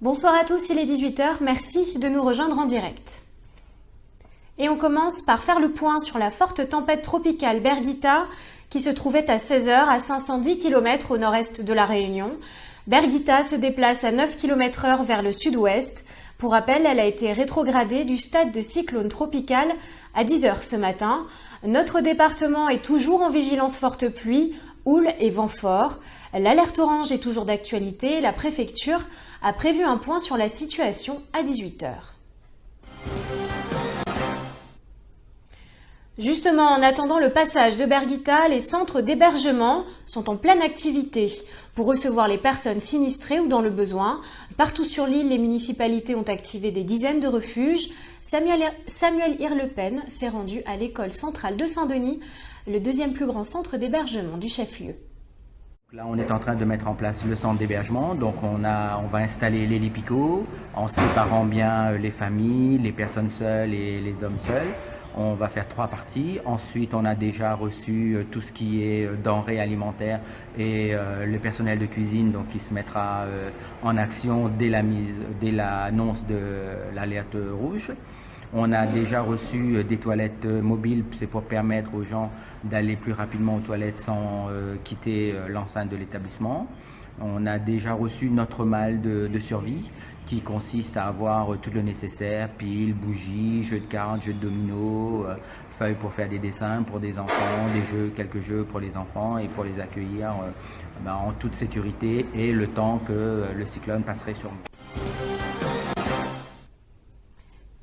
Bonsoir à tous, il est 18 h, merci de nous rejoindre en direct. Et on commence par faire le point sur la forte tempête tropicale Birgitta qui se trouvait à 16 h à 510 km au nord-est de la Réunion. Birgitta se déplace à 9 km/h vers le sud-ouest. Pour rappel, elle a été rétrogradée du stade de cyclone tropical à 10 h ce matin. Notre département est toujours en vigilance forte pluie, houle et vent fort. L'alerte orange est toujours d'actualité. La préfecture a prévu un point sur la situation à 18 h. Justement, en attendant le passage de Birgitta, les centres d'hébergement sont en pleine activité pour recevoir les personnes sinistrées ou dans le besoin. Partout sur l'île, les municipalités ont activé des dizaines de refuges. Samuel Hirlepen s'est rendu à l'école centrale de Saint-Denis, le deuxième plus grand centre d'hébergement du chef-lieu. Là, on est en train de mettre en place le centre d'hébergement, donc on va installer les lits picots en séparant bien les familles, les personnes seules et les hommes seuls. On va faire 3 parties. Ensuite, on a déjà reçu tout ce qui est denrées alimentaires et le personnel de cuisine donc, qui se mettra en action dès l'annonce de l'alerte rouge. On a déjà reçu des toilettes mobiles, c'est pour permettre aux gens d'aller plus rapidement aux toilettes sans quitter l'enceinte de l'établissement. On a déjà reçu notre malle de survie qui consiste à avoir tout le nécessaire, piles, bougies, jeux de cartes, jeux de dominos, feuilles pour faire des dessins pour des enfants, quelques jeux pour les enfants et pour les accueillir en toute sécurité et le temps que le cyclone passerait sur nous.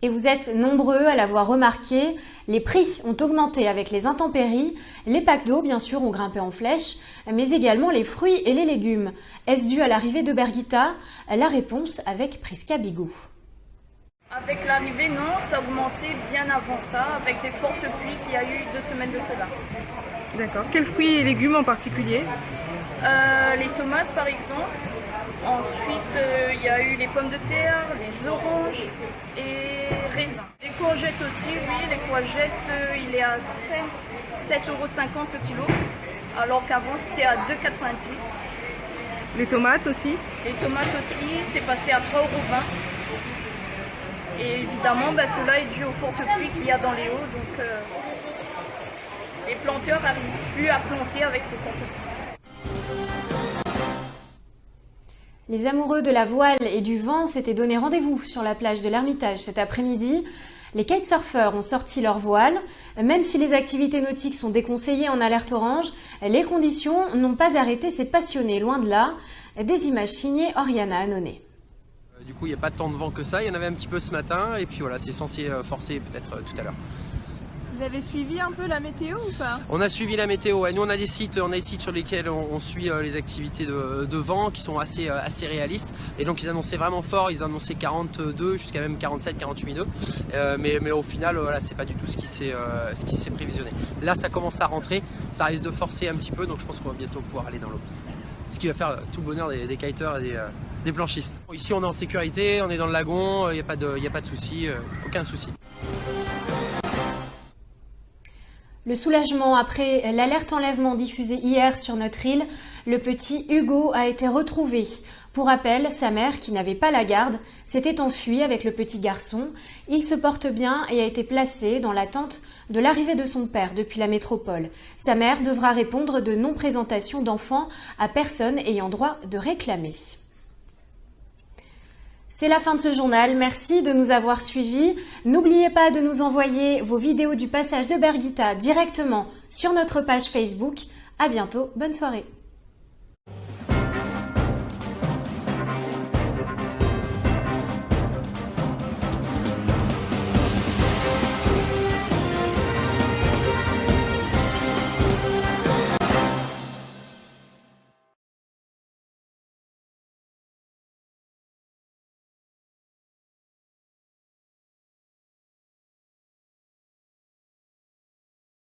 Et vous êtes nombreux à l'avoir remarqué, les prix ont augmenté avec les intempéries, les packs d'eau bien sûr ont grimpé en flèche, mais également les fruits et les légumes. Est-ce dû à l'arrivée de Birgitta? La réponse avec Prisca Bigou. Avec l'arrivée, non, ça a augmenté bien avant ça, avec les fortes pluies qu'il y a eu 2 semaines de cela. D'accord. Quels fruits et légumes en particulier? Les tomates par exemple. Ensuite, il y a eu les pommes de terre, les oranges et raisins. Les courgettes aussi, oui, les courgettes, il est à 7,50 € le kilo, alors qu'avant c'était à 2,90 €. Les tomates aussi? Les tomates aussi, c'est passé à 3,20 €. Et évidemment, cela est dû aux fortes pluies qu'il y a dans les hauts, donc les planteurs n'arrivent plus à planter avec ces fortes pluies. Les amoureux de la voile et du vent s'étaient donné rendez-vous sur la plage de l'Ermitage cet après-midi. Les kitesurfers ont sorti leur voile. Même si les activités nautiques sont déconseillées en alerte orange, les conditions n'ont pas arrêté ces passionnés, loin de là. Des images signées Oriana Annonay. Du coup, il n'y a pas tant de vent que ça. Il y en avait un petit peu ce matin. Et puis voilà, c'est censé forcer peut-être tout à l'heure. Vous avez suivi un peu la météo ou pas? On a suivi la météo, ouais. Nous on a des sites sur lesquels on suit les activités de vent qui sont assez réalistes. Et donc ils annonçaient vraiment fort, ils annonçaient 42 jusqu'à même 47, 48 nœuds. Mais au final, voilà, c'est pas du tout ce qui s'est prévisionné. Là ça commence à rentrer, ça risque de forcer un petit peu, donc je pense qu'on va bientôt pouvoir aller dans l'eau. Ce qui va faire tout le bonheur des kiteurs et des planchistes. Ici on est en sécurité, on est dans le lagon, il n'y a pas de souci, aucun souci. Le soulagement après l'alerte enlèvement diffusée hier sur notre île, le petit Hugo a été retrouvé. Pour rappel, sa mère, qui n'avait pas la garde, s'était enfuie avec le petit garçon. Il se porte bien et a été placé dans l'attente de l'arrivée de son père depuis la métropole. Sa mère devra répondre de non-présentation d'enfants à personne ayant droit de réclamer. C'est la fin de ce journal, merci de nous avoir suivis. N'oubliez pas de nous envoyer vos vidéos du passage de Birgitta directement sur notre page Facebook. À bientôt, bonne soirée.